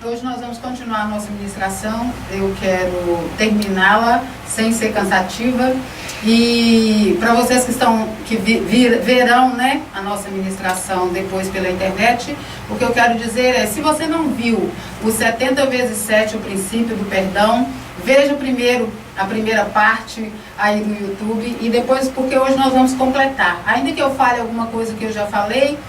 Hoje nós vamos continuar a nossa ministração. Eu quero terminá-la sem ser cansativa. E para vocês que verão, né, a nossa ministração depois pela internet, o que eu quero dizer é, se você não viu o 70 vezes 7, o princípio do perdão, veja a primeira parte aí no YouTube e depois, porque hoje nós vamos completar. Ainda que eu fale alguma coisa que eu já falei,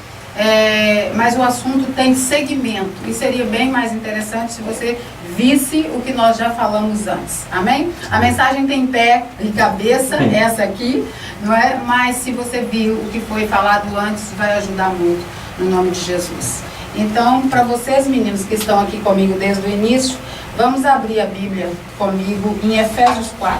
mas o assunto tem segmento e seria bem mais interessante se você visse o que nós já falamos antes, amém? A mensagem tem pé e cabeça, essa aqui, não é? Mas se você viu o que foi falado antes, vai ajudar muito, no nome de Jesus. Então, para vocês meninos que estão aqui comigo desde o início, vamos abrir a Bíblia comigo em Efésios 4.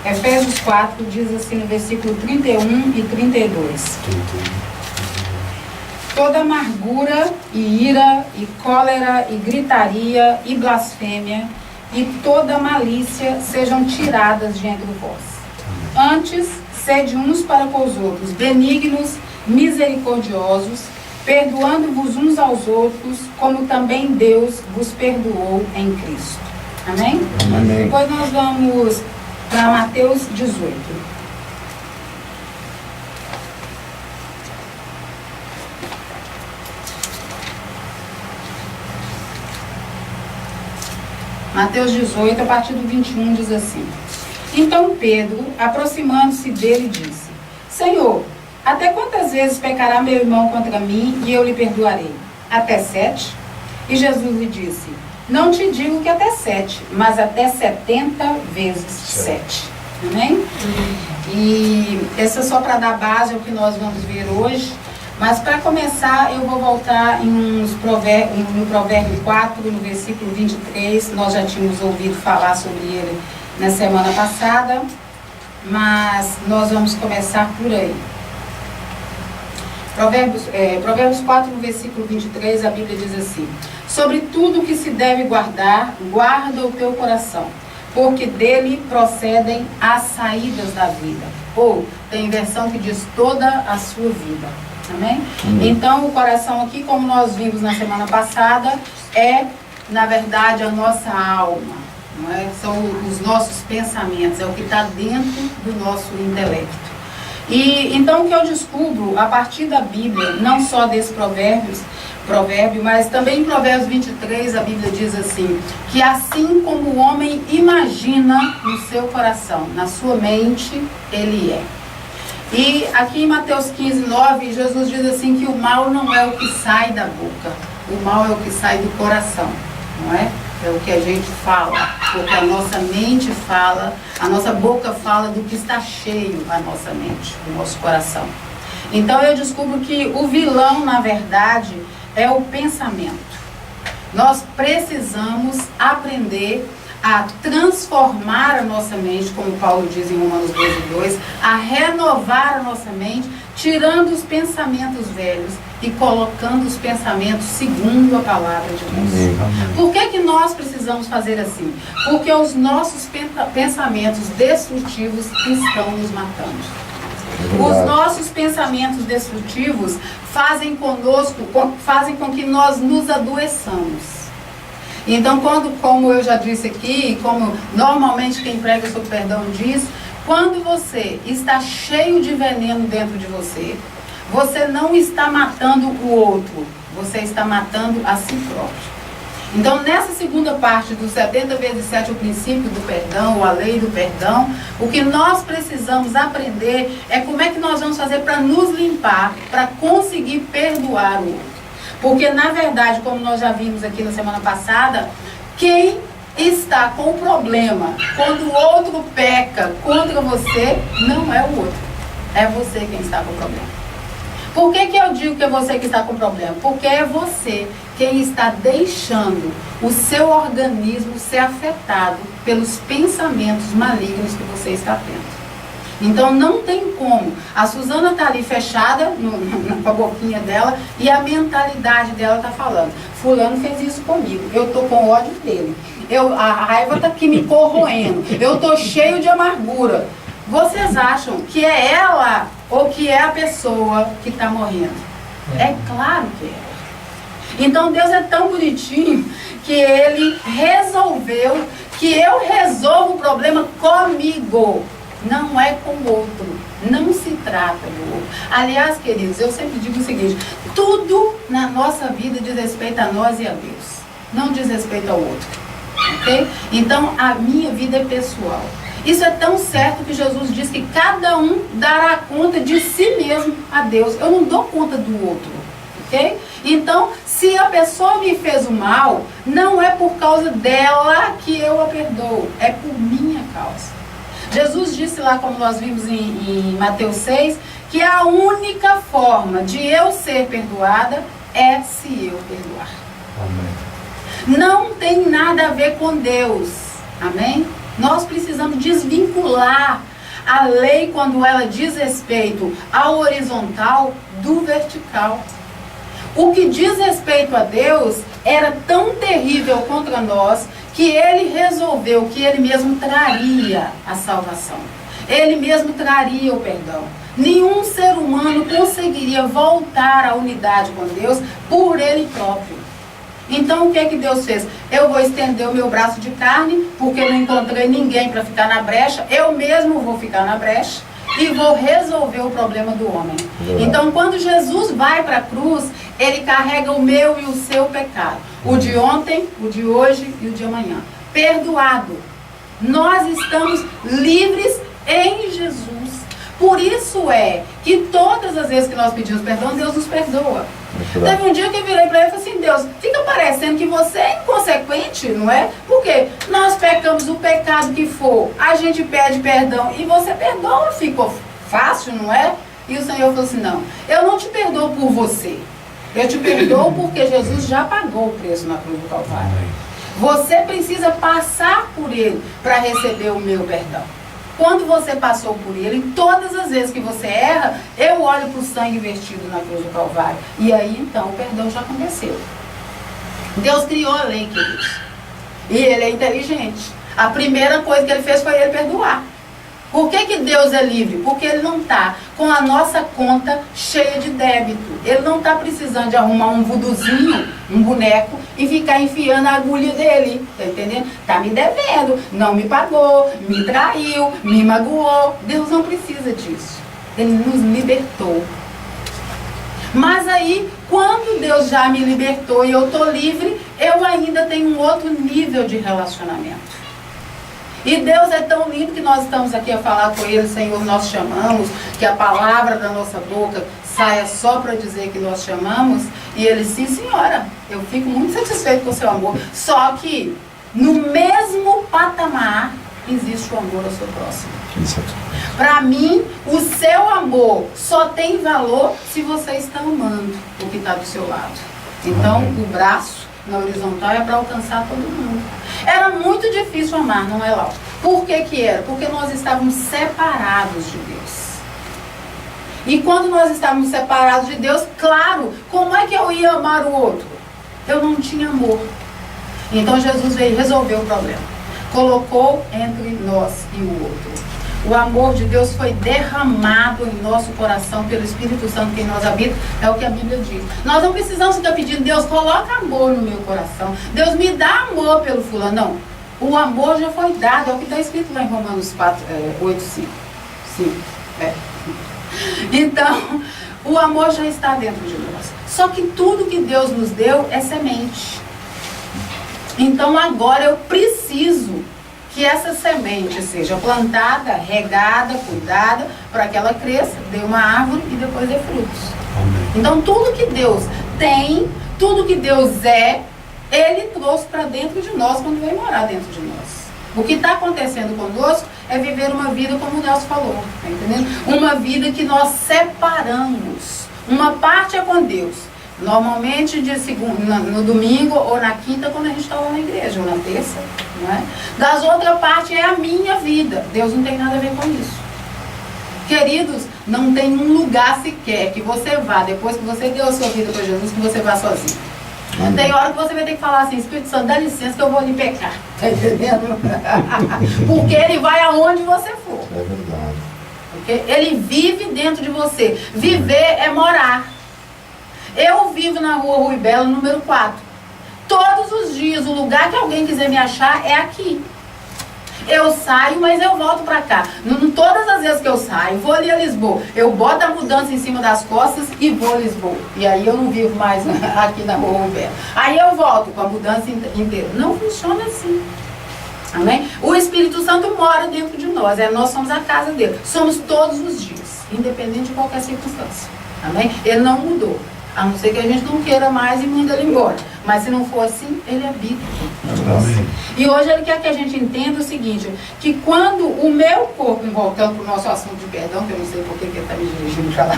Efésios 4 diz assim no versículo 31 e 32. Toda amargura e ira e cólera e gritaria e blasfêmia e toda malícia sejam tiradas de entre vós. Antes, sede uns para com os outros benignos, misericordiosos, perdoando-vos uns aos outros, como também Deus vos perdoou em Cristo. Amém? Amém. Depois nós vamos para Mateus 18. Mateus 18, a partir do 21, diz assim: Então Pedro, aproximando-se dele, disse: Senhor, até quantas vezes pecará meu irmão contra mim e eu lhe perdoarei? Até 7? E Jesus lhe disse: Não te digo que até 7, mas até 70 vezes 7. Amém? E essa é só para dar base ao que nós vamos ver hoje. Mas para começar, eu vou voltar no Provérbio 4, no versículo 23. Nós já tínhamos ouvido falar sobre ele na semana passada, mas nós vamos começar por aí. Provérbios 4, no versículo 23, a Bíblia diz assim: Sobre tudo que se deve guardar, guarda o teu coração, porque dele procedem as saídas da vida. Ou, tem versão que diz toda a sua vida. Amém? Então, o coração aqui, como nós vimos na semana passada, é, na verdade, a nossa alma. Não é? São os nossos pensamentos, é o que está dentro do nosso intelecto. E então o que eu descubro a partir da Bíblia, não só desse provérbio, mas também em Provérbios 23, a Bíblia diz assim, que assim como o homem imagina no seu coração, na sua mente, ele é. E aqui em Mateus 15, 9, Jesus diz assim que o mal não é o que sai da boca, o mal é o que sai do coração, não é? É o que a gente fala, porque a nossa mente fala, a nossa boca fala do que está cheio a nossa mente, o nosso coração. Então eu descubro que o vilão, na verdade, é o pensamento. Nós precisamos aprender a transformar a nossa mente, como Paulo diz em Romanos 12:2, a renovar a nossa mente, tirando os pensamentos velhos e colocando os pensamentos segundo a palavra de Deus. Por que nós precisamos fazer assim? Porque os nossos pensamentos destrutivos estão nos matando. Os nossos pensamentos destrutivos fazem com que nós nos adoeçamos. Então, como eu já disse aqui, como normalmente quem prega sobre perdão diz, quando você está cheio de veneno dentro de você, você não está matando o outro, você está matando a si próprio. Então, nessa segunda parte do 70 vezes 7, o princípio do perdão, ou a lei do perdão, o que nós precisamos aprender é como é que nós vamos fazer para nos limpar, para conseguir perdoar o outro. Porque, na verdade, como nós já vimos aqui na semana passada, quem está com o problema quando o outro peca contra você, não é o outro. É você quem está com o problema. Por que eu digo que é você que está com problema? Porque é você quem está deixando o seu organismo ser afetado pelos pensamentos malignos que você está tendo. Então não tem como. A Suzana está ali fechada com a boquinha dela e a mentalidade dela está falando: fulano fez isso comigo, eu estou com ódio dele, a raiva está aqui me corroendo, eu estou cheio de amargura. Vocês acham que é ela ou que é a pessoa que está morrendo? É claro que é. Então Deus é tão bonitinho que Ele resolveu que eu resolvo o problema comigo. Não é com o outro, não se trata do outro. Aliás, queridos, eu sempre digo o seguinte: tudo na nossa vida diz respeito a nós e a Deus, não diz respeito ao outro, ok? Então, a minha vida é pessoal. Isso é tão certo que Jesus diz que cada um dará conta de si mesmo a Deus. Eu não dou conta do outro, ok? Então, se a pessoa me fez o mal, não é por causa dela que eu a perdoo, é por minha causa. Jesus disse lá, como nós vimos em Mateus 6, que a única forma de eu ser perdoada é se eu perdoar. Amém. Não tem nada a ver com Deus. Amém? Nós precisamos desvincular a lei quando ela diz respeito ao horizontal do vertical. O que diz respeito a Deus era tão terrível contra nós que Ele resolveu que Ele mesmo traria a salvação. Ele mesmo traria o perdão. Nenhum ser humano conseguiria voltar à unidade com Deus por ele próprio. Então o que é que Deus fez? Eu vou estender o meu braço de carne, porque não encontrei ninguém para ficar na brecha, eu mesmo vou ficar na brecha e vou resolver o problema do homem. Então quando Jesus vai para a cruz, Ele carrega o meu e o seu pecado. O de ontem, o de hoje e o de amanhã. Perdoado. Nós estamos livres em Jesus. Por isso é que todas as vezes que nós pedimos perdão, Deus nos perdoa. Teve um dia que eu virei para ele e falei assim: Deus, fica parecendo que você é inconsequente, não é? Porque nós pecamos o pecado que for, a gente pede perdão e você perdoa, ficou fácil, não é? E o Senhor falou assim: não, eu não te perdoo por você, eu te perdoo porque Jesus já pagou o preço na cruz do Calvário. Você precisa passar por Ele para receber o meu perdão. Quando você passou por Ele, todas as vezes que você erra, eu olho para o sangue vertido na cruz do Calvário. E aí, então, o perdão já aconteceu. Deus criou a lei, queridos. E Ele é inteligente. A primeira coisa que Ele fez foi Ele perdoar. Por que Deus é livre? Porque Ele não está com a nossa conta cheia de débito. Ele não está precisando de arrumar um vuduzinho, um boneco, e ficar enfiando a agulha dele. Está entendendo? Está me devendo, não me pagou, me traiu, me magoou. Deus não precisa disso. Ele nos libertou. Mas aí, quando Deus já me libertou e eu estou livre, eu ainda tenho um outro nível de relacionamento. E Deus é tão lindo que nós estamos aqui a falar com Ele: Senhor, nós chamamos, que a palavra da nossa boca saia só para dizer que nós chamamos. E Ele: sim, senhora, eu fico muito satisfeito com o seu amor. Só que no mesmo patamar existe o amor ao seu próximo. Para mim, o seu amor só tem valor se você está amando o que está do seu lado. Então, o braço na horizontal é para alcançar todo mundo. Era muito difícil amar, não é, Laura? Por que que era? Porque nós estávamos separados de Deus. E quando nós estávamos separados de Deus, claro, como é que eu ia amar o outro? Eu não tinha amor. Então Jesus veio resolver o problema. Colocou entre nós e o outro. O amor de Deus foi derramado em nosso coração pelo Espírito Santo que em nós habita, é o que a Bíblia diz. Nós não precisamos ficar pedindo: Deus, coloca amor no meu coração, Deus, me dá amor pelo fulano. Não, o amor já foi dado, é o que está escrito lá em Romanos 8:5. Então, o amor já está dentro de nós. Só que tudo que Deus nos deu é semente. Então agora eu preciso que essa semente seja plantada, regada, cuidada, para que ela cresça, dê uma árvore e depois dê frutos. Amém. Então tudo que Deus tem, tudo que Deus é, Ele trouxe para dentro de nós quando veio morar dentro de nós. O que está acontecendo conosco é viver uma vida como o Nelson falou, tá entendendo? Uma vida que nós separamos. Uma parte é com Deus. Normalmente de segunda, no domingo ou na quinta, quando a gente está lá na igreja, ou na terça, não é? Das outras parte é a minha vida. Deus não tem nada a ver com isso. Queridos, não tem um lugar sequer que você vá, depois que você deu a sua vida para Jesus, que você vá sozinho. Amém. Tem hora que você vai ter que falar assim: Espírito Santo, dá licença que eu vou ali pecar. Tá entendendo? Porque ele vai aonde você for. É verdade. Porque ele vive dentro de você. Viver é morar. Eu vivo na rua Rui Belo, número 4. Todos os dias, o lugar que alguém quiser me achar é aqui. Eu saio, mas eu volto pra cá. Todas as vezes que eu saio, vou ali a Lisboa. Eu boto a mudança em cima das costas e vou a Lisboa. E aí eu não vivo mais aqui na rua Rui Belo. Aí eu volto com a mudança inteira. Não funciona assim. Amém? O Espírito Santo mora dentro de nós. Nós somos a casa dele. Somos todos os dias, independente de qualquer circunstância. Amém? Ele não mudou. A não ser que a gente não queira mais e manda ele embora. Mas se não for assim, ele habita dentro de nós. E hoje ele quer que a gente entenda o seguinte, que quando o meu corpo, voltando para o nosso assunto de perdão, que eu não sei por que ele está me dirigindo para lá.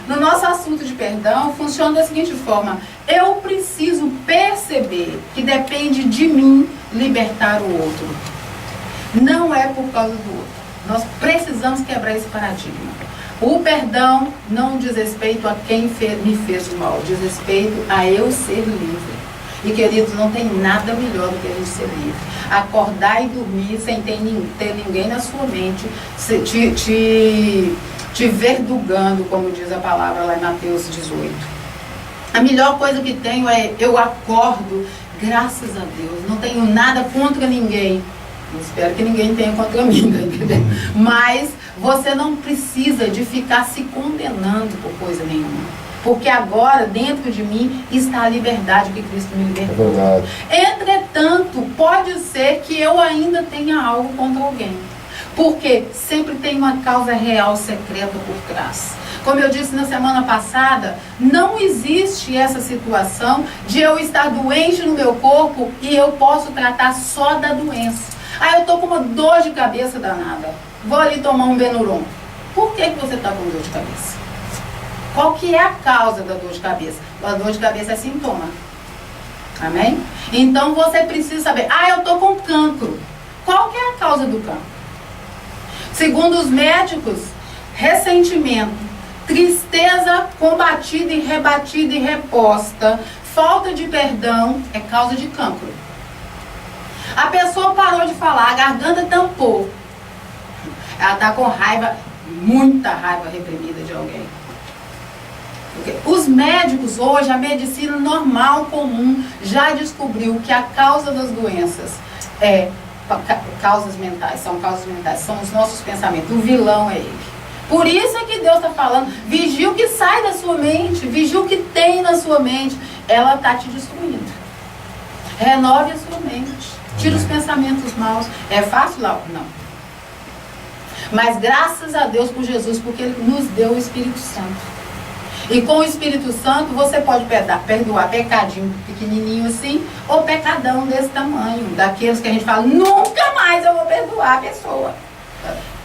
No nosso assunto de perdão, funciona da seguinte forma: eu preciso perceber que depende de mim libertar o outro. Não é por causa do outro. Nós precisamos quebrar esse paradigma. O perdão não diz respeito a quem me fez o mal, diz respeito a eu ser livre. E queridos, não tem nada melhor do que a gente ser livre. Acordar e dormir sem ter ninguém na sua mente te verdugando, como diz a palavra lá em Mateus 18. A melhor coisa que tenho é eu acordo, graças a Deus, não tenho nada contra ninguém. Eu espero que ninguém tenha contra mim, tá entendendo? Mas você não precisa de ficar se condenando por coisa nenhuma. Porque agora, dentro de mim, está a liberdade que Cristo me libertou. Entretanto, pode ser que eu ainda tenha algo contra alguém. Porque sempre tem uma causa real secreta por trás. Como eu disse na semana passada, não existe essa situação de eu estar doente no meu corpo e eu posso tratar só da doença. Eu estou com uma dor de cabeça danada. Vou ali tomar um Benuron. Por que você está com dor de cabeça? Qual que é a causa da dor de cabeça? A dor de cabeça é sintoma. Amém? Então você precisa saber. Eu estou com cancro. Qual que é a causa do cancro? Segundo os médicos, ressentimento, tristeza combatida e rebatida e reposta, falta de perdão é causa de cancro. A pessoa parou de falar, a garganta tampou. Ela está com raiva, muita raiva reprimida de alguém. Porque os médicos hoje, a medicina normal, comum, já descobriu que a causa das doenças é causas mentais, são os nossos pensamentos. O vilão é ele. Por isso é que Deus está falando, vigia o que sai da sua mente, vigia o que tem na sua mente. Ela está te destruindo. Renove a sua mente. Tira os pensamentos maus. É fácil, Laura? Não. Mas graças a Deus por Jesus, porque Ele nos deu o Espírito Santo. E com o Espírito Santo você pode perdoar pecadinho pequenininho assim, ou pecadão desse tamanho. Daqueles que a gente fala, nunca mais eu vou perdoar a pessoa.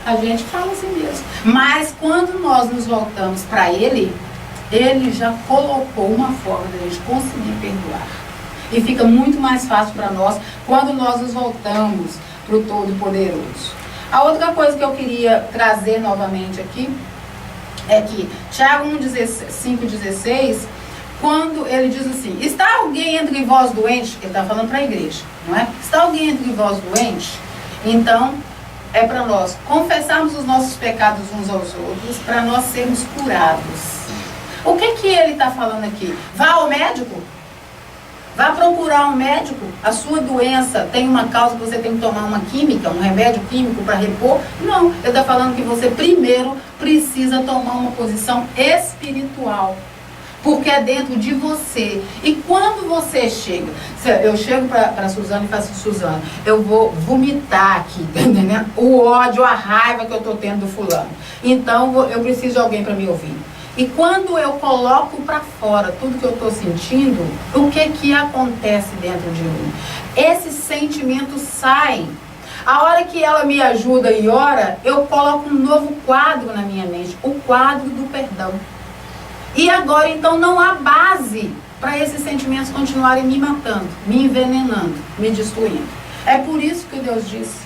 A gente fala assim mesmo. Mas quando nós nos voltamos para Ele, Ele já colocou uma forma de a gente conseguir perdoar. E fica muito mais fácil para nós quando nós nos voltamos para o Todo-Poderoso. A outra coisa que eu queria trazer novamente aqui é que Tiago 5,16, quando ele diz assim, está alguém entre vós doente? Ele está falando para a igreja, não é? Está alguém entre vós doente? Então, é para nós confessarmos os nossos pecados uns aos outros, para nós sermos curados. O que ele está falando aqui? Vá ao médico. Vá procurar um médico. A sua doença tem uma causa que você tem que tomar uma química, um remédio químico para repor? Não. Ele está falando que você primeiro precisa tomar uma posição espiritual. Porque é dentro de você. E quando você chega, eu chego para a Suzana e falo assim, Suzana, eu vou vomitar aqui, tá entendendo? O ódio, a raiva que eu estou tendo do fulano. Então eu preciso de alguém para me ouvir. E quando eu coloco para fora tudo que eu estou sentindo, o que acontece dentro de mim? Esses sentimentos saem. A hora que ela me ajuda e ora, eu coloco um novo quadro na minha mente, o quadro do perdão. E agora, então, não há base para esses sentimentos continuarem me matando, me envenenando, me destruindo. É por isso que Deus disse.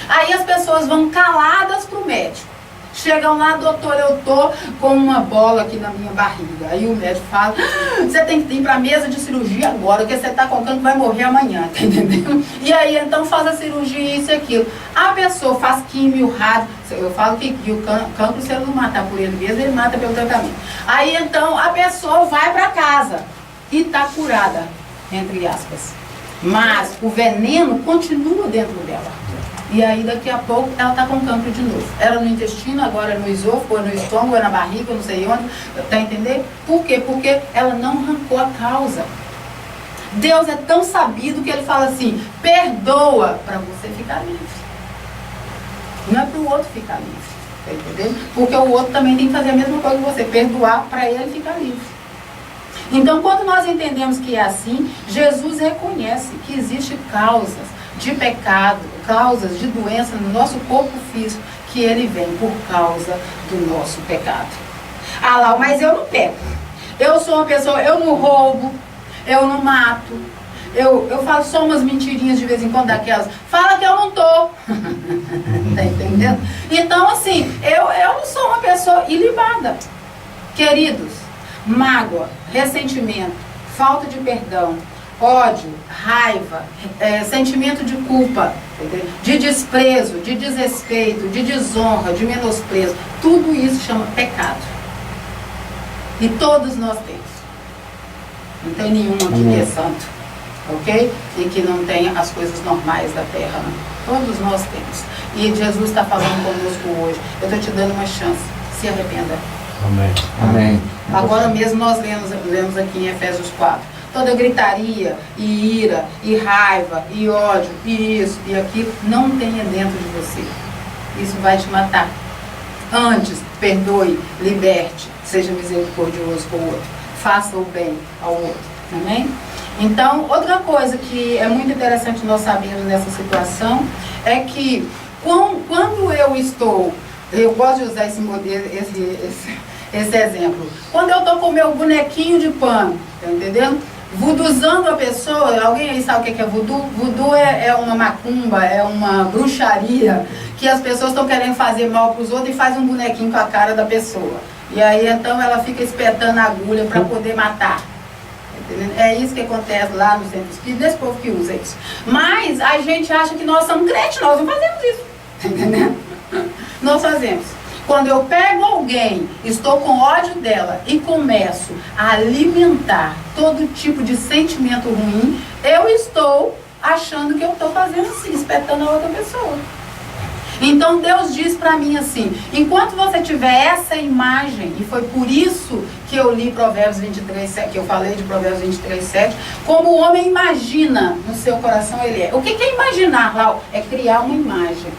Aí as pessoas vão caladas para o médico. Chegam lá, doutor, eu tô com uma bola aqui na minha barriga. Aí o médico fala, você tem que ir para a mesa de cirurgia agora, porque você está contando que vai morrer amanhã, tá entendendo? E aí então faz a cirurgia, isso e aquilo. A pessoa faz químio, rádio. Eu falo que o cancro, se ele não matar por ele mesmo, ele mata pelo tratamento. Aí então a pessoa vai para casa e está curada, entre aspas. Mas o veneno continua dentro dela. E aí daqui a pouco ela está com cancro de novo. Era no intestino, agora é no esôfago, é no estômago, é na barriga, não sei onde. Tá entendendo? Por quê? Porque ela não arrancou a causa. Deus é tão sabido que ele fala assim, perdoa para você ficar livre. Não é para o outro ficar livre. Tá entendendo? Porque o outro também tem que fazer a mesma coisa que você, perdoar para ele ficar livre. Então, quando nós entendemos que é assim, Jesus reconhece que existem causas de pecado, causas de doença no nosso corpo físico, que ele vem por causa do nosso pecado. Ah lá, mas eu não peco. Eu sou uma pessoa, eu não roubo, eu não mato. Eu falo só umas mentirinhas de vez em quando daquelas. Fala que eu não tô. Tá entendendo? Então, assim, eu não sou uma pessoa ilibada. Queridos, mágoa, ressentimento, falta de perdão, ódio, raiva, sentimento de culpa, entendeu? De desprezo, de desrespeito, de desonra, de menosprezo, tudo isso chama pecado. E todos nós temos. Não tem nenhum aqui que é santo, ok? E que não tenha as coisas normais da terra, não. Todos nós temos. E Jesus está falando conosco hoje. Eu estou te dando uma chance. Se arrependa. Amém. Amém. Agora mesmo nós lemos aqui em Efésios 4. Toda gritaria, e ira, e raiva, e ódio, e isso, e aquilo, não tenha dentro de você. Isso vai te matar. Antes, perdoe, liberte, seja misericordioso com o outro. Faça o bem ao outro. Amém? Então, outra coisa que é muito interessante nós sabermos nessa situação é que quando eu gosto de usar esse modelo, esse exemplo. Quando eu estou com o meu bonequinho de pano, tá entendendo? Vuduzando a pessoa, alguém aí sabe o que é voodoo? Voodoo é uma macumba, é uma bruxaria que as pessoas estão querendo fazer mal para os outros e faz um bonequinho com a cara da pessoa. E aí então ela fica espetando a agulha para poder matar. Entendeu? É isso que acontece lá no centro espírita, desse povo que usa isso. Mas a gente acha que nós somos crentes, nós não fazemos isso. Entendeu? Nós fazemos. Quando eu pego alguém, estou com ódio dela e começo a alimentar todo tipo de sentimento ruim, eu estou achando que eu estou fazendo assim, espetando a outra pessoa. Então Deus diz para mim assim, enquanto você tiver essa imagem, e foi por isso que eu li Provérbios 23:7, que eu falei de Provérbios 23:7, como o homem imagina no seu coração ele é. O que é imaginar, Lau? É criar uma imagem.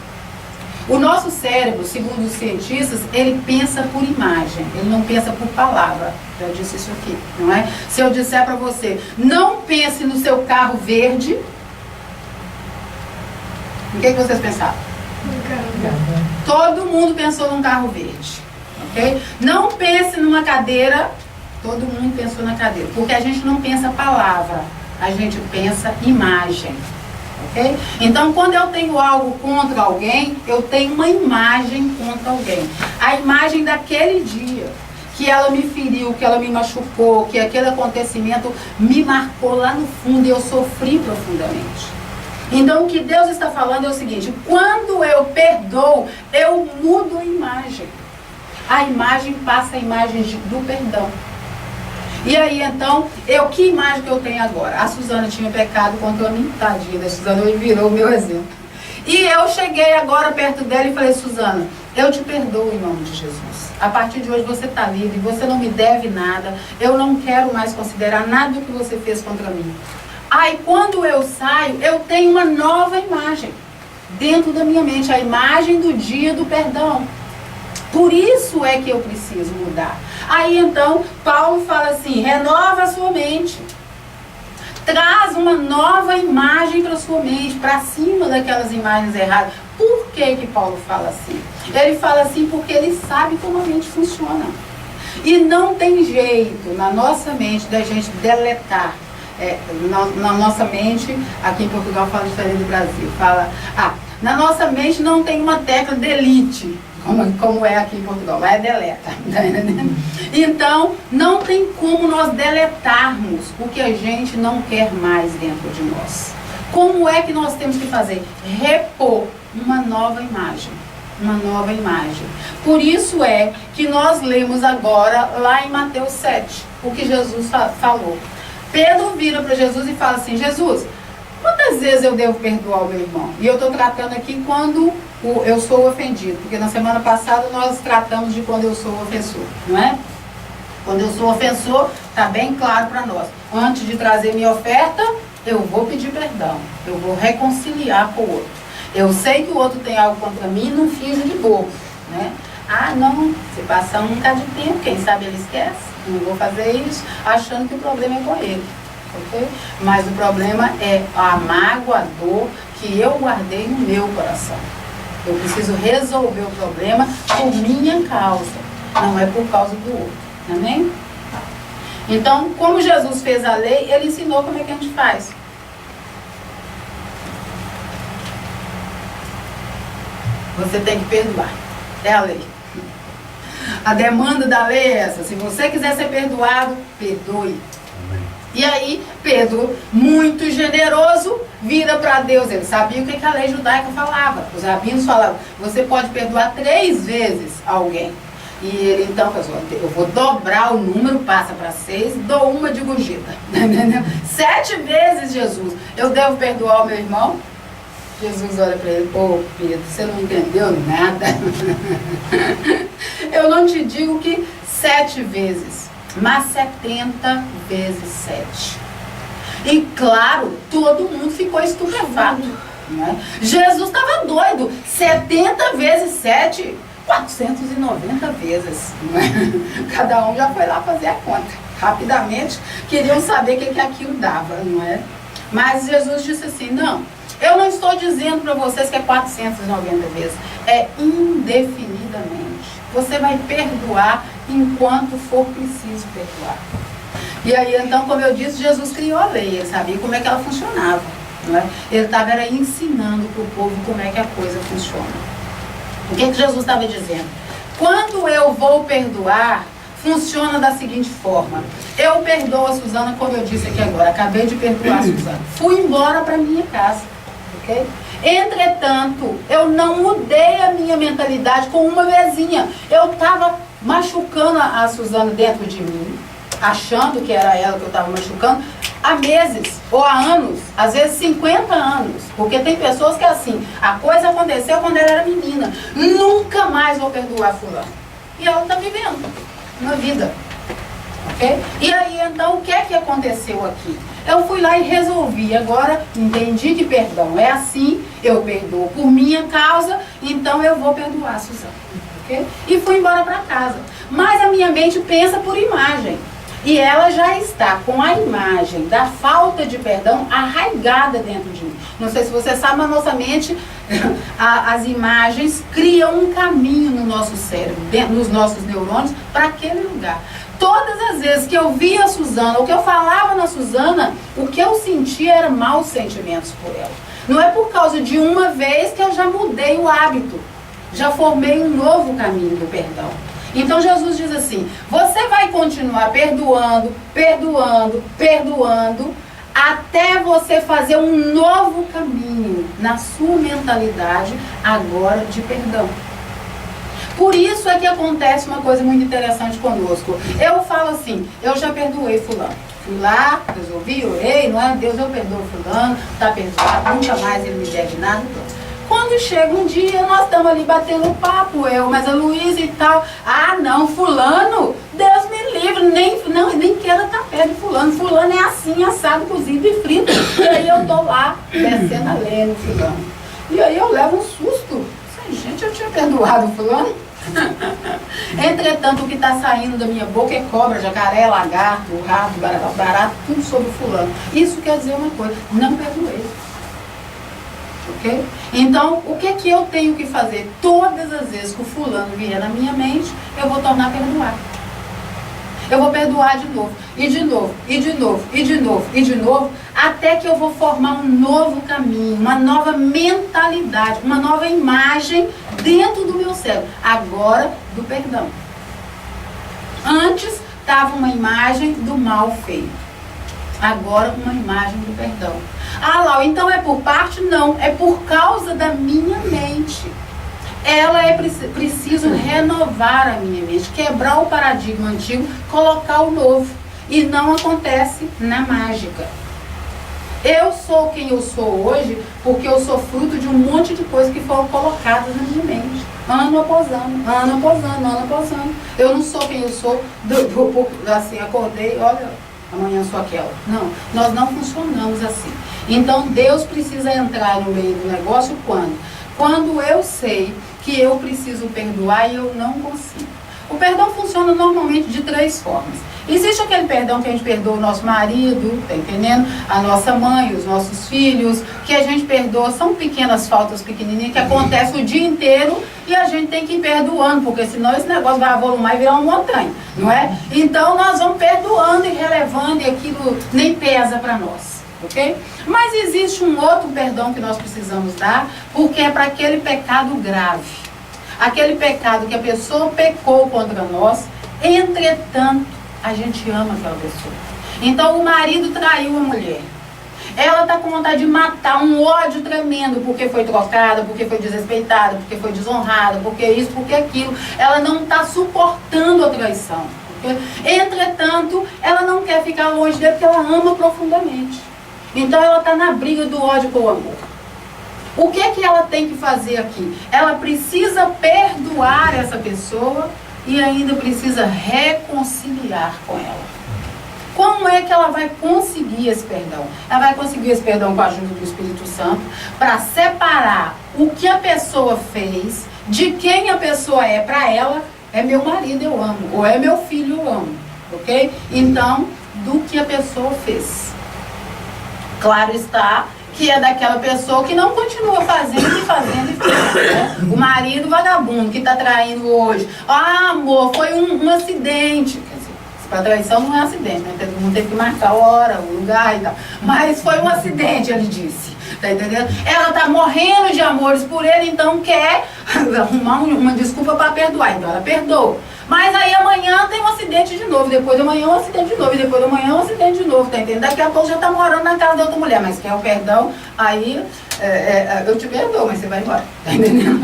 O nosso cérebro, segundo os cientistas, ele pensa por imagem, ele não pensa por palavra. Já disse isso aqui, não é? Se eu disser para você, não pense no seu carro verde, o que vocês pensaram? Todo mundo pensou num carro verde, ok? Não pense numa cadeira, todo mundo pensou na cadeira, porque a gente não pensa palavra, a gente pensa imagem. Okay? Então, quando eu tenho algo contra alguém, eu tenho uma imagem contra alguém. A imagem daquele dia, que ela me feriu, que ela me machucou, que aquele acontecimento me marcou lá no fundo e eu sofri profundamente. Então, o que Deus está falando é o seguinte, quando eu perdoo, eu mudo a imagem. A imagem passa a imagem do perdão. E aí, então, que imagem que eu tenho agora? A Suzana tinha pecado contra mim, tadinha, a Suzana virou o meu exemplo. E eu cheguei agora perto dela e falei, Suzana, eu te perdoo em nome de Jesus. A partir de hoje você está livre, você não me deve nada, eu não quero mais considerar nada do que você fez contra mim. Aí, quando eu saio, eu tenho uma nova imagem dentro da minha mente, a imagem do dia do perdão. Por isso é que eu preciso mudar. Aí então, Paulo fala assim, renova a sua mente. Traz uma nova imagem para sua mente, para cima daquelas imagens erradas. Por que Paulo fala assim? Ele fala assim porque ele sabe como a mente funciona. E não tem jeito na nossa mente da gente deletar. Na nossa mente, aqui em Portugal fala diferente do Brasil, na nossa mente não tem uma tecla delete, como é aqui em Portugal, lá é deleta. Então, não tem como nós deletarmos o que a gente não quer mais dentro de nós. Como é que nós temos que fazer? Repor uma nova imagem. Uma nova imagem. Por isso é que nós lemos agora, lá em Mateus 7, o que Jesus falou. Pedro vira para Jesus e fala assim: Jesus, quantas vezes eu devo perdoar o meu irmão? E eu estou tratando aqui quando eu sou ofendido, porque na semana passada nós tratamos de quando eu sou ofensor, não é? Quando eu sou ofensor, está bem claro para nós. Antes de trazer minha oferta, eu vou pedir perdão, eu vou reconciliar com o outro. Eu sei que o outro tem algo contra mim, não finjo de bobo, né? Não, se passar um bocado de tempo, quem sabe ele esquece. Não vou fazer isso achando que o problema é com ele, ok? Mas o problema é a mágoa, a dor que eu guardei no meu coração. Eu preciso resolver o problema por minha causa, não é por causa do outro, amém? Então, como Jesus fez a lei, ele ensinou como é que a gente faz. Você tem que perdoar. É a lei. A demanda da lei é essa. Se você quiser ser perdoado, perdoe. Amém. E aí, Pedro, muito generoso, vira para Deus. Ele sabia o que a lei judaica falava. Os rabinos falavam, você pode perdoar 3 vezes alguém. E ele então falou, eu vou dobrar o número, passa para 6, dou uma de gorjeta. 7 vezes, Jesus, eu devo perdoar o meu irmão? Jesus olha para ele, Pedro, você não entendeu nada. Eu não te digo que 7 vezes, mas 70 vezes 7. E claro, todo mundo ficou estupefato, né? Jesus estava doido. 70 vezes 7, 490 vezes, né? Cada um já foi lá fazer a conta. Rapidamente, queriam saber o que aquilo dava, não é? Mas Jesus disse assim, não, eu não estou dizendo para vocês que é 490 vezes, é indefinidamente. Você vai perdoar enquanto for preciso perdoar. E aí, então, como eu disse, Jesus criou a lei, ele sabia como é que ela funcionava, não é? Ele estava ensinando para o povo como é que a coisa funciona. O que Jesus estava dizendo? Quando eu vou perdoar, funciona da seguinte forma. Eu perdoo a Suzana, como eu disse aqui agora, acabei de perdoar a Suzana. Fui embora para minha casa. Okay? Entretanto, eu não mudei a minha mentalidade com uma vezinha. Eu estava machucando a Suzana dentro de mim, achando que era ela que eu estava machucando, há meses ou há anos, às vezes 50 anos. Porque tem pessoas que assim, a coisa aconteceu quando ela era menina. Nunca mais vou perdoar fulano. E ela está vivendo uma vida. Okay? E aí, então, o que é que aconteceu aqui? Eu fui lá e resolvi, agora entendi que perdão é assim, eu perdoo por minha causa, então eu vou perdoar a Suzana. Okay? E fui embora para casa. Mas a minha mente pensa por imagem. E ela já está com a imagem da falta de perdão arraigada dentro de mim. Não sei se você sabe, mas nossa mente, as imagens criam um caminho no nosso cérebro, nos nossos neurônios, para aquele lugar. Todas as vezes que eu via a Suzana, ou que eu falava na Suzana, o que eu sentia era maus sentimentos por ela. Não é por causa de uma vez que eu já mudei o hábito, já formei um novo caminho do perdão. Então Jesus diz assim, você vai continuar perdoando, perdoando, perdoando, até você fazer um novo caminho na sua mentalidade agora de perdão. Por isso é que acontece uma coisa muito interessante conosco. Eu falo assim, eu já perdoei fulano. Fui lá, resolvi, orei, não é? Deus, eu perdoo fulano, está perdoado, nunca mais ele me deve nada. Quando chega um dia, nós estamos ali batendo papo, mas a Luísa e tal. Ah, não, fulano, Deus me livre, nem quero estar perto de fulano. Fulano é assim, assado, cozido e frito. E aí eu estou lá, descendo a lenha no fulano. E aí eu levo um susto. Gente, eu tinha perdoado fulano. Entretanto, o que está saindo da minha boca é cobra, jacaré, lagarto, rato, barato, tudo sobre o fulano. Isso quer dizer uma coisa, não perdoei. Ok? Então, o que que eu tenho que fazer? Todas as vezes que o fulano vier na minha mente, eu vou tornar a perdoar. Eu vou perdoar de novo, e de novo, e de novo, e de novo, e de novo, até que eu vou formar um novo caminho, uma nova mentalidade, uma nova imagem dentro do meu cérebro. Agora, do perdão. Antes, estava uma imagem do mal feito. Agora, uma imagem do perdão. Ah, Lau, então é por parte? Não, é por causa da minha mente. Preciso renovar a minha mente, quebrar o paradigma antigo, colocar o novo. E não acontece na mágica. Eu sou quem eu sou hoje porque eu sou fruto de um monte de coisas que foram colocadas na minha mente. Ano após ano, ano após ano, ano após ano. Eu não sou quem eu sou, assim, acordei, olha, amanhã sou aquela. Não, nós não funcionamos assim. Então Deus precisa entrar no meio do negócio quando? Quando eu sei que eu preciso perdoar e eu não consigo. O perdão funciona normalmente de 3 formas. Existe aquele perdão que a gente perdoa o nosso marido, tá entendendo? A nossa mãe, os nossos filhos, que a gente perdoa, são pequenas faltas pequenininhas que acontecem o dia inteiro e a gente tem que ir perdoando, porque senão esse negócio vai avolumar e virar uma montanha, não é? Então nós vamos perdoando e relevando e aquilo nem pesa para nós. Okay? Mas existe um outro perdão que nós precisamos dar, porque é para aquele pecado grave. Aquele pecado que a pessoa pecou contra nós, entretanto, a gente ama aquela pessoa. Então o marido traiu a mulher. Ela está com vontade de matar, um ódio tremendo, porque foi trocada, porque foi desrespeitada, porque foi desonrada, porque isso, porque aquilo. Ela não está suportando a traição. Okay? Entretanto, ela não quer ficar longe dele, porque ela ama profundamente. Então ela está na briga do ódio com o amor. O que é que ela tem que fazer aqui? Ela precisa perdoar essa pessoa e ainda precisa reconciliar com ela. Como é que ela vai conseguir esse perdão? Ela vai conseguir esse perdão com a ajuda do Espírito Santo para separar o que a pessoa fez de quem a pessoa é para ela. É meu marido, eu amo. Ou é meu filho, eu amo. Ok? Então, do que a pessoa fez. Claro está que é daquela pessoa que não continua fazendo e fazendo e fazendo, né? O marido vagabundo que está traindo hoje. Ah, amor, foi um acidente. Quer dizer, para traição não é acidente, né? Todo mundo teve que marcar a hora, o lugar e tal. Mas foi um acidente, ele disse. Tá entendendo? Ela está morrendo de amores por ele, então quer arrumar uma desculpa para perdoar. Então ela perdoa. Mas aí amanhã tem um acidente de novo, depois de amanhã um acidente de novo, e depois de amanhã um acidente de novo, tá entendendo? Daqui a pouco já tá morando na casa da outra mulher, mas quer o perdão, aí eu te perdoo, mas você vai embora, tá entendendo?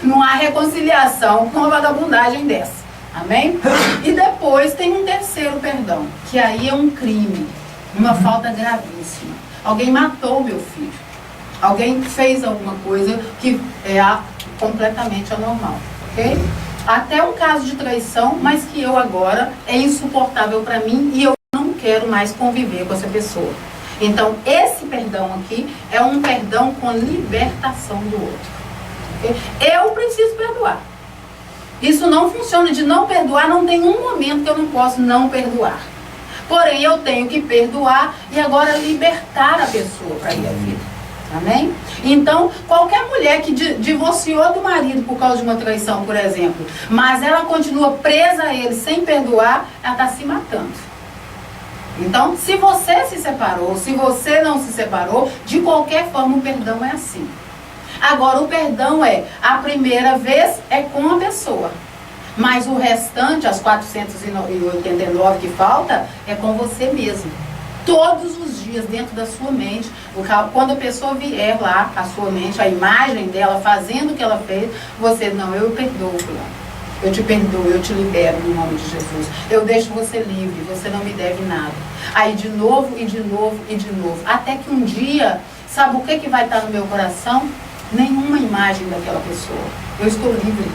Não há reconciliação com uma vagabundagem dessa, amém? E depois tem um terceiro perdão, que aí é um crime, uma falta gravíssima. Alguém matou meu filho, alguém fez alguma coisa que é completamente anormal, ok? Até um caso de traição, mas que eu agora é insuportável para mim e eu não quero mais conviver com essa pessoa. Então, esse perdão aqui é um perdão com libertação do outro. Okay? Eu preciso perdoar. Isso não funciona de não perdoar, não tem um momento que eu não posso não perdoar. Porém, eu tenho que perdoar e agora libertar a pessoa para ir à vida. Amém? Então, qualquer mulher que divorciou do marido por causa de uma traição, por exemplo, mas ela continua presa a ele sem perdoar, ela está se matando. Então, se você se separou, se você não se separou, de qualquer forma o perdão é assim. Agora, o perdão a primeira vez é com a pessoa. Mas o restante, as 489 que falta, é com você mesmo. Todos os dias dentro da sua mente, quando a pessoa vier lá, a sua mente, a imagem dela fazendo o que ela fez, você, não, eu perdoo, eu te perdoo, eu te libero no nome de Jesus, eu deixo você livre, você não me deve nada. Aí de novo, e de novo, e de novo, até que um dia, sabe o que vai estar no meu coração? Nenhuma imagem daquela pessoa, eu estou livre.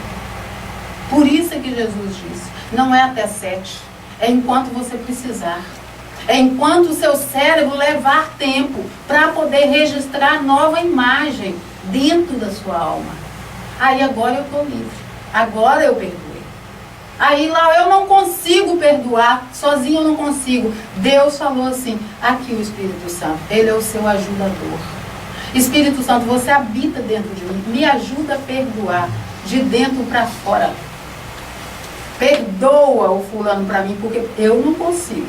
Por isso é que Jesus disse, não é até 7, é enquanto você precisar. É enquanto o seu cérebro levar tempo para poder registrar nova imagem dentro da sua alma. Aí agora eu estou livre. Agora eu perdoei. Aí lá eu não consigo perdoar, sozinho eu não consigo. Deus falou assim, aqui o Espírito Santo, ele é o seu ajudador. Espírito Santo, você habita dentro de mim, me ajuda a perdoar, de dentro para fora. Perdoa o fulano para mim, porque eu não consigo.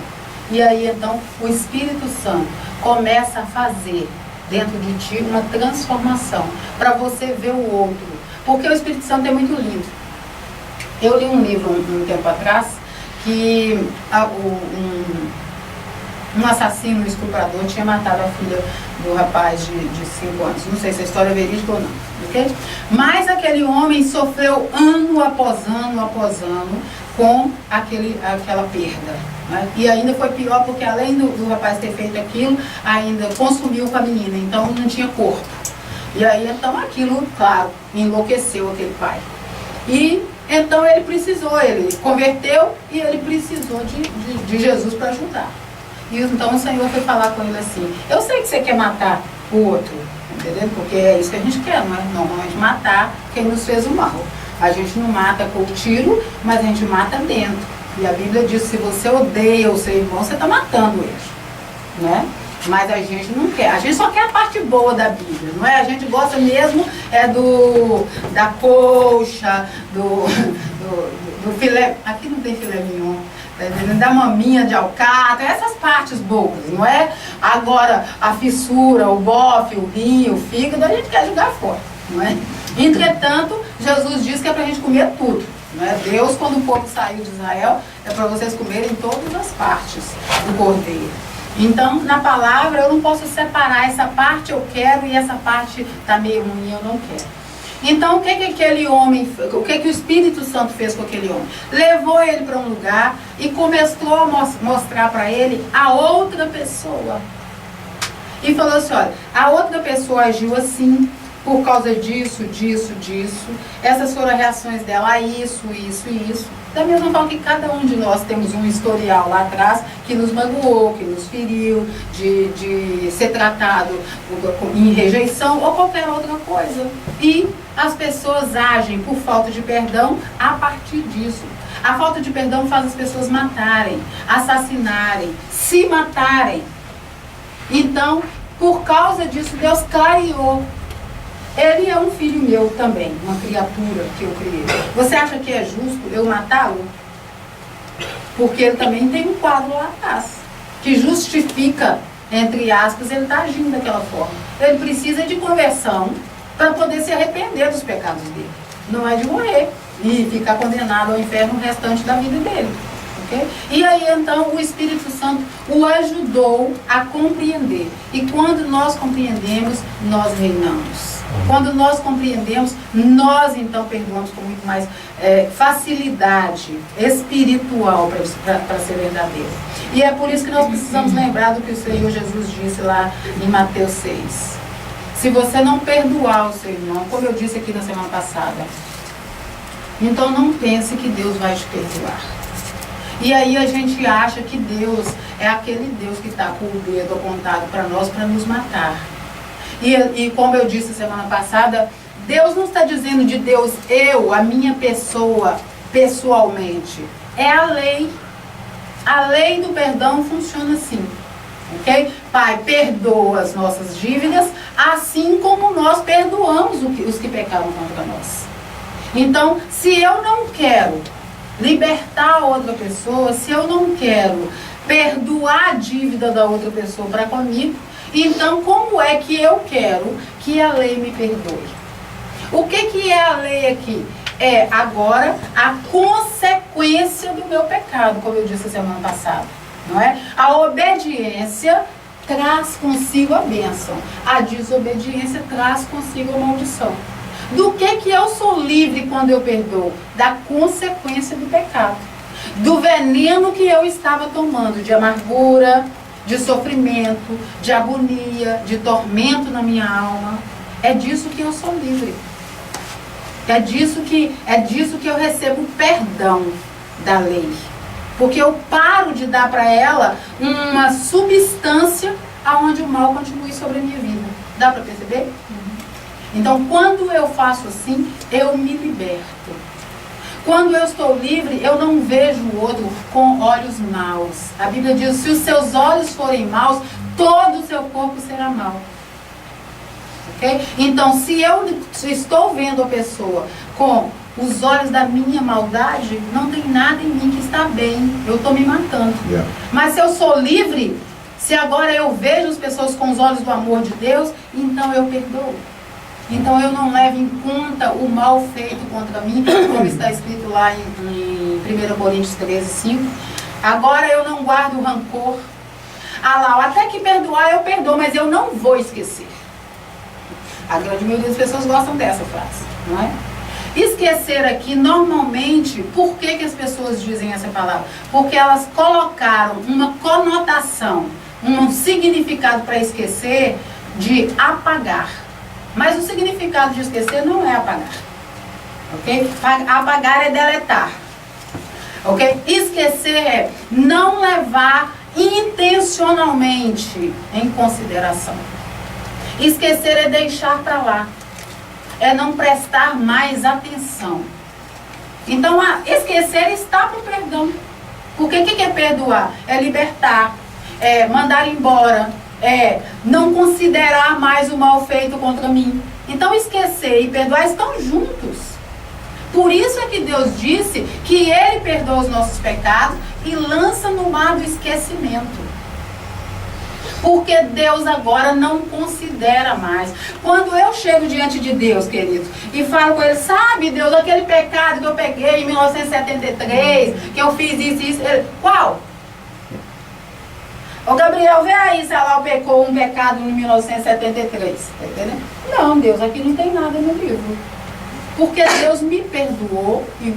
E aí então o Espírito Santo começa a fazer dentro de ti uma transformação, para você ver o outro. Porque o Espírito Santo é muito lindo. Eu li um livro um tempo atrás, que um assassino, um estuprador, tinha matado a filha do rapaz de 5 anos. Não sei se a história é verídica ou não, ok? Mas aquele homem sofreu ano após ano com aquela perda. Né? E ainda foi pior porque além do rapaz ter feito aquilo, ainda consumiu com a menina, então não tinha corpo. E aí então aquilo, claro, enlouqueceu aquele pai. E então ele converteu e ele precisou de Jesus para ajudar. E então o Senhor foi falar com ele assim, eu sei que você quer matar o outro, entendeu? Porque é isso que a gente quer, não é? Normalmente matar quem nos fez o mal. A gente não mata com tiro, mas a gente mata dentro. E a Bíblia diz, se você odeia o seu irmão, você está matando ele, né? Mas a gente não quer, a gente só quer a parte boa da Bíblia, não é? A gente gosta mesmo da coxa, do filé, aqui não tem filé mignon, da maminha de alcatra, essas partes boas, não é? Agora, a fissura, o bofe, o rim, o fígado, a gente quer jogar fora, não é? Entretanto, Jesus diz que é para a gente comer tudo, não é? Deus, quando o povo saiu de Israel, é para vocês comerem todas as partes do cordeiro. Então, na palavra, eu não posso separar essa parte eu quero e essa parte está meio ruim, eu não quero. Então, o que aquele homem, o que o Espírito Santo fez com aquele homem? Levou ele para um lugar e começou a mostrar para ele a outra pessoa. E falou assim, olha, a outra pessoa agiu assim, por causa disso. Essas foram as reações dela a isso. Da mesma forma que cada um de nós temos um historial lá atrás que nos magoou, que nos feriu, de ser tratado em rejeição ou qualquer outra coisa. E as pessoas agem por falta de perdão a partir disso. A falta de perdão faz as pessoas matarem, assassinarem, se matarem. Então, por causa disso, Deus clareou. Ele é um filho meu também, uma criatura que eu criei. Você acha que é justo eu matá-lo? Porque ele também tem um quadro lá atrás, que justifica, entre aspas, ele está agindo daquela forma. Ele precisa de conversão para poder se arrepender dos pecados dele. Não é de morrer e ficar condenado ao inferno o restante da vida dele. Okay? E aí então o Espírito Santo o ajudou a compreender. E quando nós compreendemos, nós reinamos. Quando nós compreendemos, nós então perdoamos com muito mais facilidade espiritual para ser verdadeiro. E é por isso que nós precisamos lembrar do que o Senhor Jesus disse lá em Mateus 6. Se você não perdoar o seu irmão, como eu disse aqui na semana passada, então não pense que Deus vai te perdoar. E aí a gente acha que Deus é aquele Deus que está com o dedo apontado para nós para nos matar. E como eu disse semana passada, Deus não está dizendo de Deus, a minha pessoa, pessoalmente. É a lei. A lei do perdão funciona assim. Ok? Pai, perdoa as nossas dívidas, assim como nós perdoamos os que pecaram contra nós. Então, se eu não quero libertar a outra pessoa, se eu não quero perdoar a dívida da outra pessoa para comigo, então como é que eu quero que a lei me perdoe? O que é a lei aqui? É agora a consequência do meu pecado, como eu disse semana passada, não é? A obediência traz consigo a bênção, a desobediência traz consigo a maldição. Do que eu sou livre quando eu perdoo? Da consequência do pecado. Do veneno que eu estava tomando, de amargura, de sofrimento, de agonia, de tormento na minha alma. É disso que eu sou livre. É disso que eu recebo perdão da lei. Porque eu paro de dar para ela uma substância aonde o mal continue sobre a minha vida. Dá para perceber? Então, quando eu faço assim, eu me liberto. Quando eu estou livre, eu não vejo o outro com olhos maus. A Bíblia diz, se os seus olhos forem maus, todo o seu corpo será mau. Okay? Então, se eu estou vendo a pessoa com os olhos da minha maldade, não tem nada em mim que está bem. Eu estou me matando. Mas se eu sou livre, se agora eu vejo as pessoas com os olhos do amor de Deus, então eu perdoo. Então eu não levo em conta o mal feito contra mim, como está escrito lá em 1 Coríntios 13, 5. Agora eu não guardo rancor. Ah lá, até que perdoar eu perdoo, mas eu não vou esquecer. A grande maioria das pessoas gostam dessa frase, não é? Esquecer aqui, normalmente, por que as pessoas dizem essa palavra? Porque elas colocaram uma conotação, um significado para esquecer de apagar. Mas o significado de esquecer não é apagar. Ok? Apagar é deletar. Ok? Esquecer é não levar intencionalmente em consideração. Esquecer é deixar para lá. É não prestar mais atenção. Então, esquecer está para o perdão. Porque o que é perdoar? É libertar, é mandar embora, é não considerar mais o mal feito contra mim. Então, esquecer e perdoar estão juntos. Por isso é que Deus disse que Ele perdoa os nossos pecados e lança no mar do esquecimento. Porque Deus agora não considera mais. Quando eu chego diante de Deus, queridos, e falo com Ele, sabe, Deus, aquele pecado que eu peguei em 1973, que eu fiz isso e isso, Ele, qual? Ô Gabriel, vê aí se ela pecou um pecado em 1973. Tá entendendo? Não, Deus, aqui não tem nada no livro. Porque Deus me perdoou e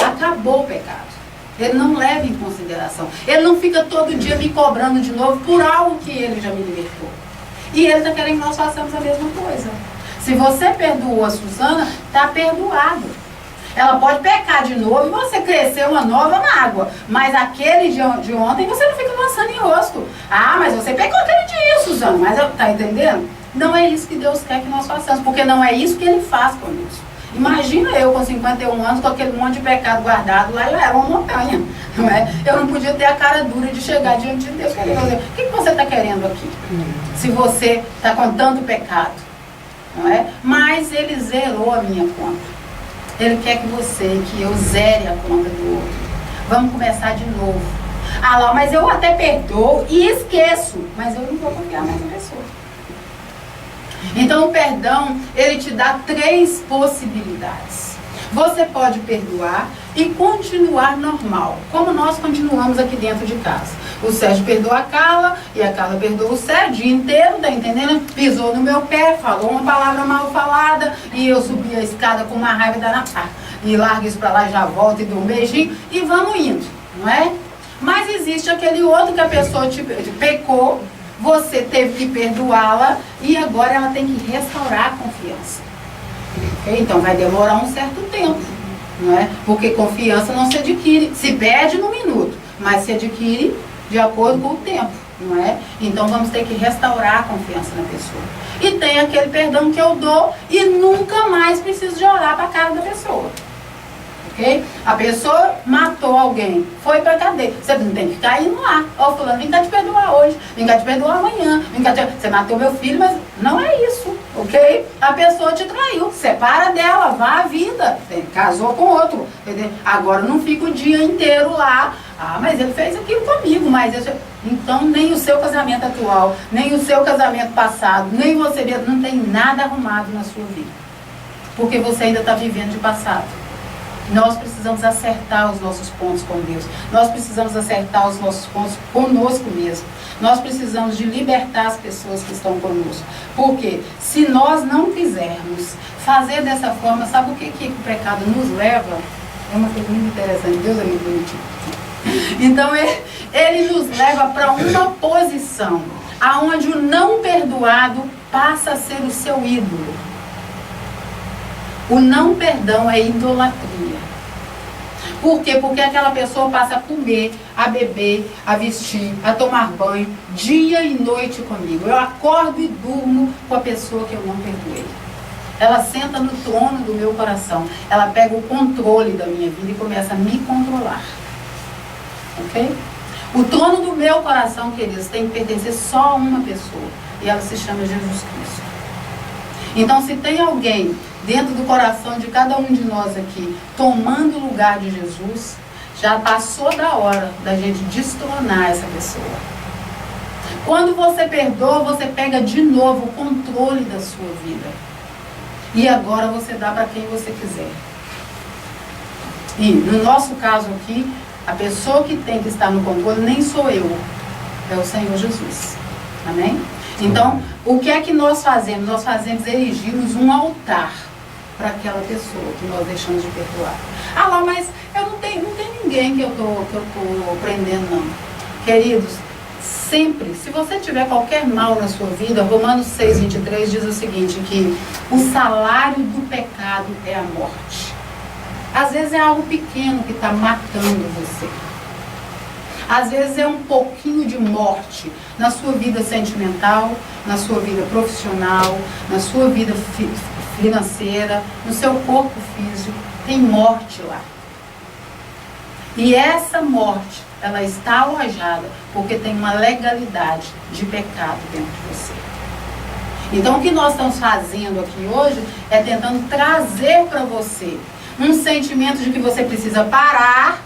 acabou o pecado. Ele não leva em consideração. Ele não fica todo dia me cobrando de novo por algo que Ele já me libertou. E Ele está querendo que nós façamos a mesma coisa. Se você perdoou a Suzana, está perdoado. Ela pode pecar de novo e você crescer uma nova mágoa. Mas aquele de ontem você não fica lançando em rosto. Ah, mas você pecou aquele dia, Suzana. Mas tá entendendo? Não é isso que Deus quer que nós façamos. Porque não é isso que Ele faz conosco. Imagina eu com 51 anos, com aquele monte de pecado guardado lá, eu era uma montanha, não é? Eu não podia ter a cara dura de chegar diante de Deus. O que você está querendo aqui? Se você está com tanto pecado, não é? Mas Ele zerou a minha conta. Ele quer que eu zere a conta do outro. Vamos começar de novo. Ah lá, mas eu até perdoo e esqueço, mas eu não vou confiar mais na pessoa. Então o perdão, ele te dá 3 possibilidades. Você pode perdoar e continuar normal, como nós continuamos aqui dentro de casa. O Sérgio perdoa a Carla e a Carla perdoa o Sérgio o dia inteiro, tá entendendo? Pisou no meu pé, falou uma palavra mal falada e eu subi a escada com uma raiva da e larga isso pra lá, já volta e dou um beijinho e vamos indo, não é? Mas existe aquele outro que a pessoa te pecou, você teve que perdoá-la e agora ela tem que restaurar a confiança. Então vai demorar um certo tempo, não é? Porque confiança não se adquire, se perde num minuto, mas se adquire de acordo com o tempo, não é? Então vamos ter que restaurar a confiança na pessoa. E tem aquele perdão que eu dou e nunca mais preciso de olhar para a cara da pessoa. Okay? A pessoa matou alguém, foi pra cadeia. Você não tem que ficar indo lá. Ó, fulano, vem cá te perdoar hoje, vem cá te perdoar amanhã. Você matou meu filho, mas não é isso, ok? A pessoa te traiu, separa dela, vá à vida. Casou com outro, entendeu? Agora não fica o dia inteiro lá. Ah, mas ele fez aquilo comigo, mas isso... Então nem o seu casamento atual, nem o seu casamento passado, nem você mesmo, não tem nada arrumado na sua vida. Porque você ainda está vivendo de passado. Nós precisamos acertar os nossos pontos com Deus. Nós precisamos acertar os nossos pontos conosco mesmo. Nós precisamos de libertar as pessoas que estão conosco. Porque se nós não quisermos fazer dessa forma, sabe o que o pecado nos leva? É uma coisa muito interessante. Deus é muito bonitinho. Então ele nos leva para uma posição aonde o não perdoado passa a ser o seu ídolo. O não perdão é idolatria. Por quê? Porque aquela pessoa passa a comer, a beber, a vestir, a tomar banho, dia e noite comigo. Eu acordo e durmo com a pessoa que eu não perdoei. Ela senta no trono do meu coração. Ela pega o controle da minha vida e começa a me controlar. Ok? O trono do meu coração, queridos, tem que pertencer só a uma pessoa. E ela se chama Jesus Cristo. Então, se tem alguém dentro do coração de cada um de nós aqui, tomando o lugar de Jesus, já passou da hora da gente destronar essa pessoa. Quando você perdoa, você pega de novo o controle da sua vida. E agora você dá para quem você quiser. E no nosso caso aqui, a pessoa que tem que estar no controle nem sou eu, é o Senhor Jesus. Amém? Então, o que é que nós fazemos? Nós erigimos um altar para aquela pessoa que nós deixamos de perdoar. Ah lá, mas eu não tem ninguém que eu tô prendendo, não. Queridos, sempre, se você tiver qualquer mal na sua vida, Romanos 6:23 diz o seguinte, que o salário do pecado é a morte. Às vezes é algo pequeno que está matando você. Às vezes é um pouquinho de morte na sua vida sentimental, na sua vida profissional, na sua vida financeira, no seu corpo físico. Tem morte lá. E essa morte, ela está alojada porque tem uma legalidade de pecado dentro de você. Então, o que nós estamos fazendo aqui hoje é tentando trazer para você um sentimento de que você precisa parar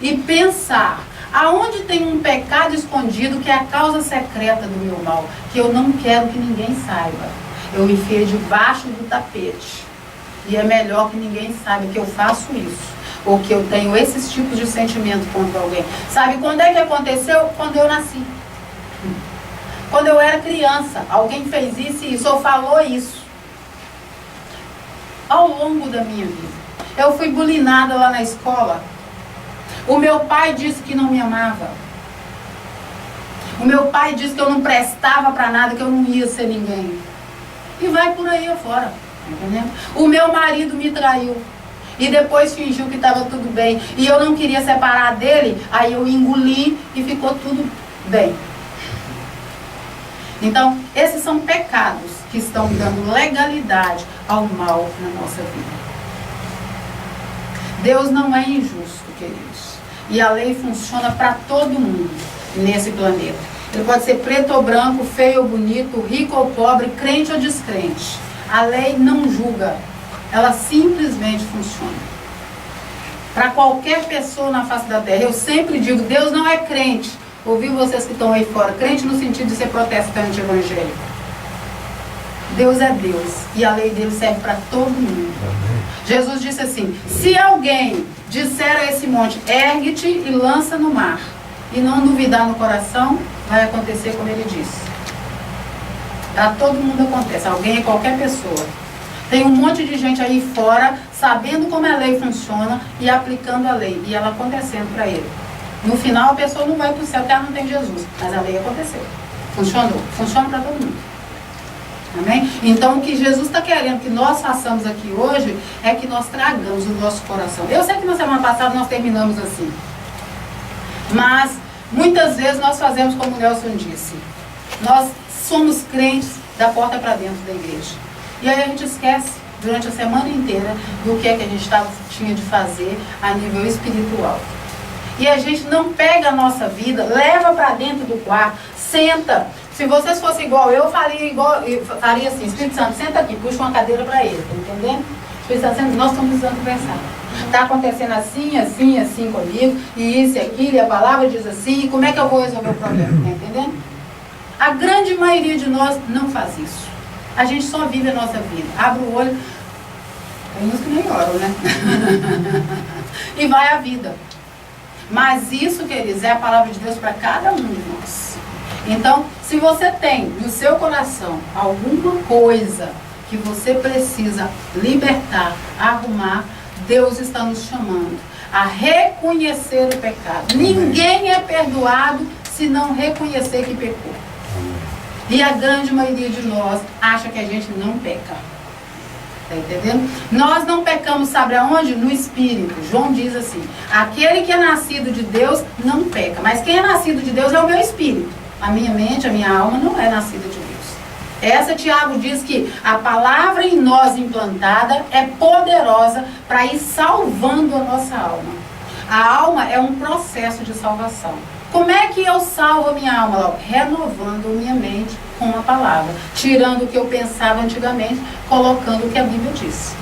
e pensar aonde tem um pecado escondido que é a causa secreta do meu mal, que eu não quero que ninguém saiba. Eu me enfio debaixo do tapete. E é melhor que ninguém saiba que eu faço isso. Ou que eu tenho esses tipos de sentimento contra alguém. Sabe quando é que aconteceu? Quando eu nasci. Quando eu era criança, alguém fez isso e isso, ou falou isso. Ao longo da minha vida. Eu fui bulinada lá na escola. O meu pai disse que não me amava. O meu pai disse que eu não prestava para nada, que eu não ia ser ninguém. E vai por aí afora. Entendeu? O meu marido me traiu. E depois fingiu que estava tudo bem. E eu não queria separar dele. Aí eu engoli e ficou tudo bem. Então, esses são pecados que estão dando legalidade ao mal na nossa vida. Deus não é injusto, queridos. E a lei funciona para todo mundo nesse planeta. Ele pode ser preto ou branco, feio ou bonito, rico ou pobre, crente ou descrente. A lei não julga. Ela simplesmente funciona. Para qualquer pessoa na face da terra. Eu sempre digo, Deus não é crente. Ouvi vocês que estão aí fora. Crente no sentido de ser protestante evangélico. Deus é Deus. E a lei dele serve para todo mundo. Amém. Jesus disse assim, se alguém disser a esse monte, ergue-te e lança no mar, e não duvidar no coração, vai acontecer como ele disse. Para todo mundo acontece. Alguém é qualquer pessoa. Tem um monte de gente aí fora, sabendo como a lei funciona e aplicando a lei. E ela acontecendo para ele. No final a pessoa não vai para o céu porque ela não tem Jesus. Mas a lei aconteceu. Funcionou. Funciona para todo mundo. Amém? Então o que Jesus está querendo que nós façamos aqui hoje é que nós tragamos o nosso coração. Eu sei que na semana passada nós terminamos assim. Mas muitas vezes nós fazemos como o Nelson disse. Nós somos crentes da porta para dentro da igreja. E aí a gente esquece durante a semana inteira do que é que a gente tinha de fazer a nível espiritual. E a gente não pega a nossa vida, leva para dentro do quarto, senta. Se vocês fossem igual eu faria assim, Espírito Santo, senta aqui, puxa uma cadeira para ele, tá entendendo? Espírito Santo, nós estamos precisando conversar. Está acontecendo assim, assim, assim comigo, e isso e aquilo, e a palavra diz assim, e como é que eu vou resolver o problema, tá entendendo? A grande maioria de nós não faz isso. A gente só vive a nossa vida. Abre o olho, tem uns que nem oram, né? E vai a vida. Mas isso, queridos, é a palavra de Deus para cada um de nós. Então, se você tem no seu coração alguma coisa que você precisa libertar, arrumar, Deus está nos chamando a reconhecer o pecado. Ninguém é perdoado se não reconhecer que pecou. E a grande maioria de nós acha que a gente não peca. Está entendendo? Nós não pecamos, sabe aonde? No Espírito. João diz assim, aquele que é nascido de Deus não peca. Mas quem é nascido de Deus é o meu Espírito. A minha mente, a minha alma não é nascida de Deus. Essa, Tiago diz que a palavra em nós implantada é poderosa para ir salvando a nossa alma. A alma é um processo de salvação. Como é que eu salvo a minha alma? Renovando a minha mente com a palavra. Tirando o que eu pensava antigamente, colocando o que a Bíblia diz.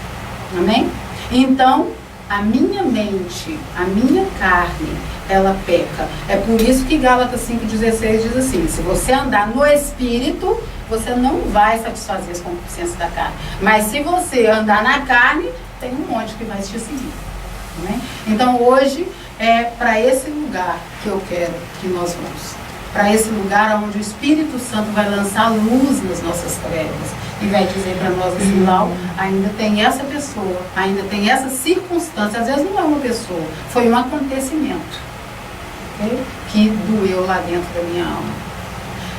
Amém? Então, a minha mente, a minha carne, ela peca. É por isso que Gálatas 5,16 diz assim: se você andar no Espírito, você não vai satisfazer as concupiscências da carne. Mas se você andar na carne, tem um monte que vai te seguir. Amém? Então hoje é para esse lugar que eu quero que nós vamos. Para esse lugar onde o Espírito Santo vai lançar luz nas nossas trevas. E vai dizer para nós assim: Lau, ainda tem essa pessoa, ainda tem essa circunstância. Às vezes não é uma pessoa, foi um acontecimento, okay? Que doeu lá dentro da minha alma.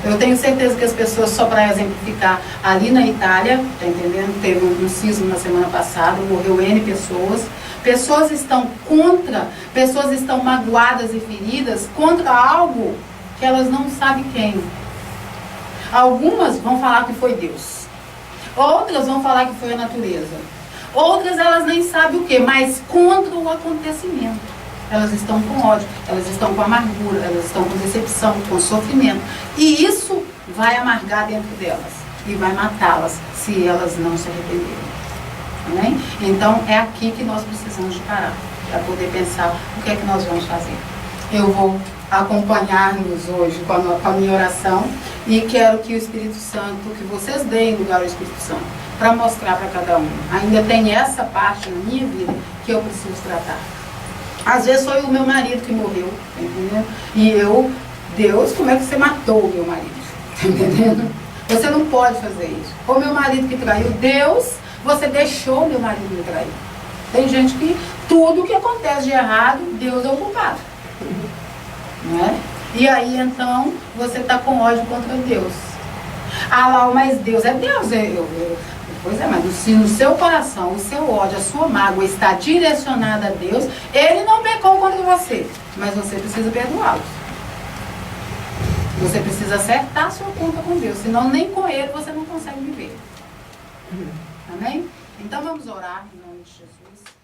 Eu tenho certeza que as pessoas, só para exemplificar, ali na Itália, tá entendendo? Teve um sismo na semana passada, morreu N pessoas. Pessoas estão pessoas estão magoadas e feridas contra algo que elas não sabem quem. Algumas vão falar que foi Deus. Outras vão falar que foi a natureza. Outras elas nem sabem o que, mas contra o acontecimento. Elas estão com ódio, elas estão com amargura, elas estão com decepção, com sofrimento. E isso vai amargar dentro delas e vai matá-las se elas não se arrependerem. Amém? Então é aqui que nós precisamos de parar, para poder pensar o que é que nós vamos fazer. Eu vou acompanhar-nos hoje com a minha oração e quero que o Espírito Santo, que vocês deem lugar ao Espírito Santo, para mostrar para cada um. Ainda tem essa parte na minha vida que eu preciso tratar. Às vezes foi o meu marido que morreu, tá entendendo? E eu, Deus, como é que você matou o meu marido? Tá entendendo? Você não pode fazer isso. Ou meu marido que traiu, Deus, você deixou meu marido me trair. Tem gente que tudo que acontece de errado, Deus é o culpado. Não é? E aí então você está com ódio contra Deus. Ah lá, mas Deus é Deus. Pois é, mas se no seu coração o seu ódio, a sua mágoa está direcionada a Deus, Ele não pecou contra você, mas você precisa perdoá-lo. Você precisa acertar a sua conta com Deus, senão nem com Ele você não consegue viver. Amém? Então vamos orar em nome de Jesus.